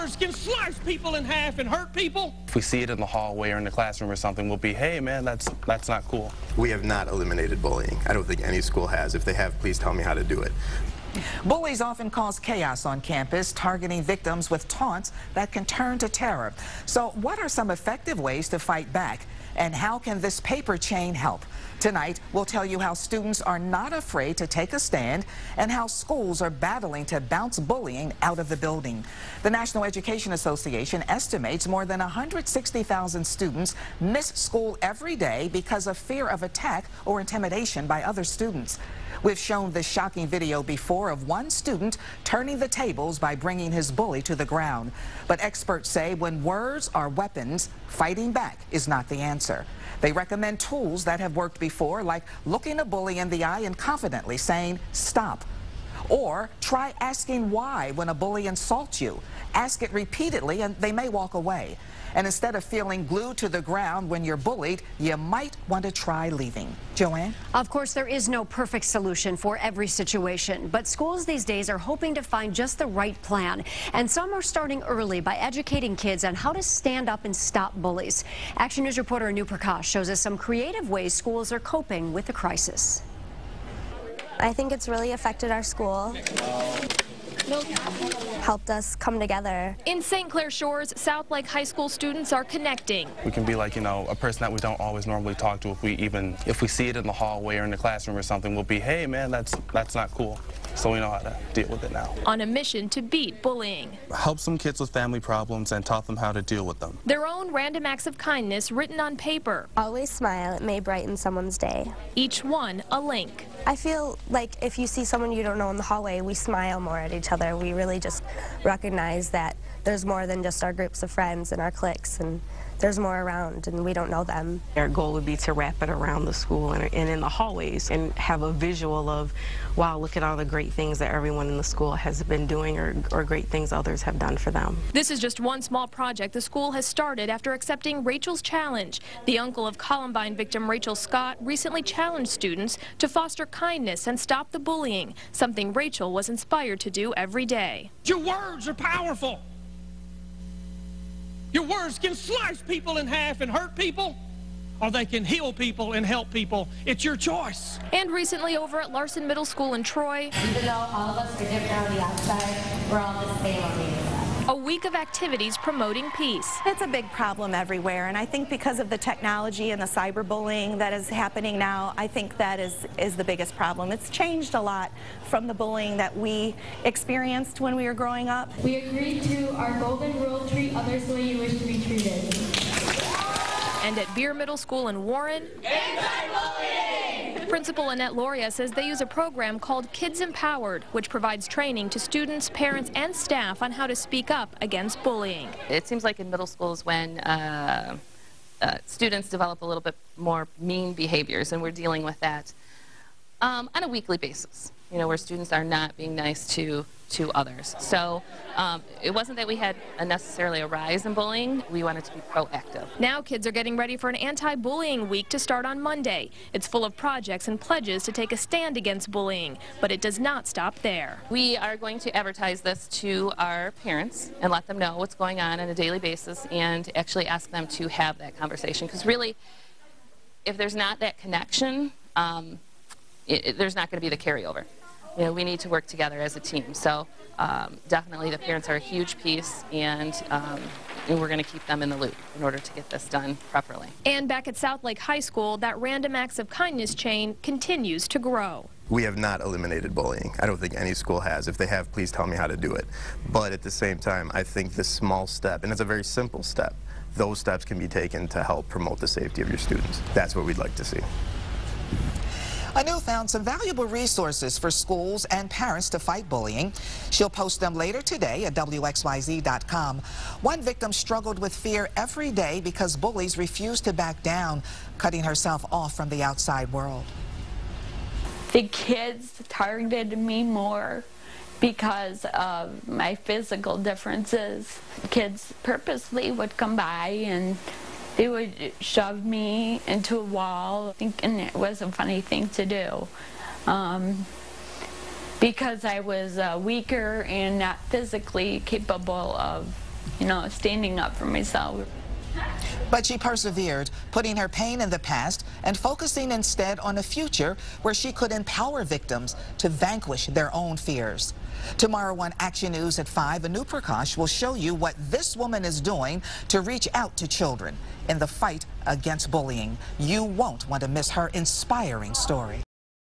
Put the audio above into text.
words can slice people in half and hurt people. If we see it in the hallway or in the classroom or something, we'll be, hey man, that's not cool. We have not eliminated bullying. I don't think any school has. If they have, please tell me how to do it. Bullies often cause chaos on campus, targeting victims with taunts that can turn to terror. So what are some effective ways to fight back? And how can this paper chain help? Tonight, we'll tell you how students are not afraid to take a stand and how schools are battling to bounce bullying out of the building. The National Education Association estimates more than 160,000 students miss school every day because of fear of attack or intimidation by other students. We've shown this shocking video before of one student turning the tables by bringing his bully to the ground. But experts say when words are weapons, fighting back is not the answer. They recommend tools that have worked before, like looking a bully in the eye and confidently saying, "Stop." Or try asking why when a bully insults you. Ask it repeatedly and they may walk away. And instead of feeling glued to the ground when you're bullied, you might want to try leaving. Joanne? Of course, there is no perfect solution for every situation, but schools these days are hoping to find just the right plan. And some are starting early by educating kids on how to stand up and stop bullies. Action News reporter Anu Prakash shows us some creative ways schools are coping with the crisis. I think it's really affected our school. Helped us come together. In St. Clair Shores, South Lake High School students are connecting. We can be like, a person that we don't always normally talk to. If we see it in the hallway or in the classroom or something, we'll be, hey man, that's not cool. So we know how to deal with it now. On a mission to beat bullying. Help some kids with family problems and taught them how to deal with them. Their own random acts of kindness written on paper. Always smile, it may brighten someone's day. Each one a link. I feel like if you see someone you don't know in the hallway, we smile more at each other. We really just recognize that there's more than just our groups of friends and our cliques, and there's more around and we don't know them. Our goal would be to wrap it around the school and in the hallways and have a visual of, wow, look at all the great things that everyone in the school has been doing or great things others have done for them. This is just one small project the school has started after accepting Rachel's challenge. The uncle of Columbine victim Rachel Scott recently challenged students to foster kindness and stop the bullying, something Rachel was inspired to do every day. Your words are powerful. Your words can slice people in half and hurt people, or they can heal people and help people. It's your choice. And recently over at Larson Middle School in Troy, even though all of us are different on the outside, we're all the same on the inside. A week of activities promoting peace. It's a big problem everywhere, and I think because of the technology and the cyberbullying that is happening now, I think that is the biggest problem. It's changed a lot from the bullying that we experienced when we were growing up. We agreed to our golden rule: treat others the way you wish to be treated. And at Beer Middle School in Warren, Principal Annette Loria says they use a program called Kids Empowered, which provides training to students, parents, and staff on how to speak up against bullying. It seems like in middle schools when students develop a little bit more mean behaviors, and we're dealing with that on a weekly basis, where students are not being nice to others. So it wasn't that we had necessarily a rise in bullying. We wanted to be proactive. Now kids are getting ready for an anti-bullying week to start on Monday. It's full of projects and pledges to take a stand against bullying, but it does not stop there. We are going to advertise this to our parents and let them know what's going on a daily basis and actually ask them to have that conversation, because really, if there's not that connection, there's not going to be the carryover. We need to work together as a team. So definitely the parents are a huge piece, and we're going to keep them in the loop in order to get this done properly. And back at South Lake High School, that random acts of kindness chain continues to grow. We have not eliminated bullying. I don't think any school has. If they have, please tell me how to do it. But at the same time, I think this small step, and it's a very simple step, those steps can be taken to help promote the safety of your students. That's what we'd like to see. Anu found some valuable resources for schools and parents to fight bullying. She'll post them later today at WXYZ.com. One victim struggled with fear every day because bullies refused to back down, cutting herself off from the outside world. The kids targeted me more because of my physical differences. Kids purposely would come by and they would shove me into a wall, thinking it was a funny thing to do. Because I was weaker and not physically capable of you know, standing up for myself. But she persevered, putting her pain in the past and focusing instead on a future where she could empower victims to vanquish their own fears. Tomorrow on Action News at 5, Anu Prakash will show you what this woman is doing to reach out to children in the fight against bullying. You won't want to miss her inspiring story.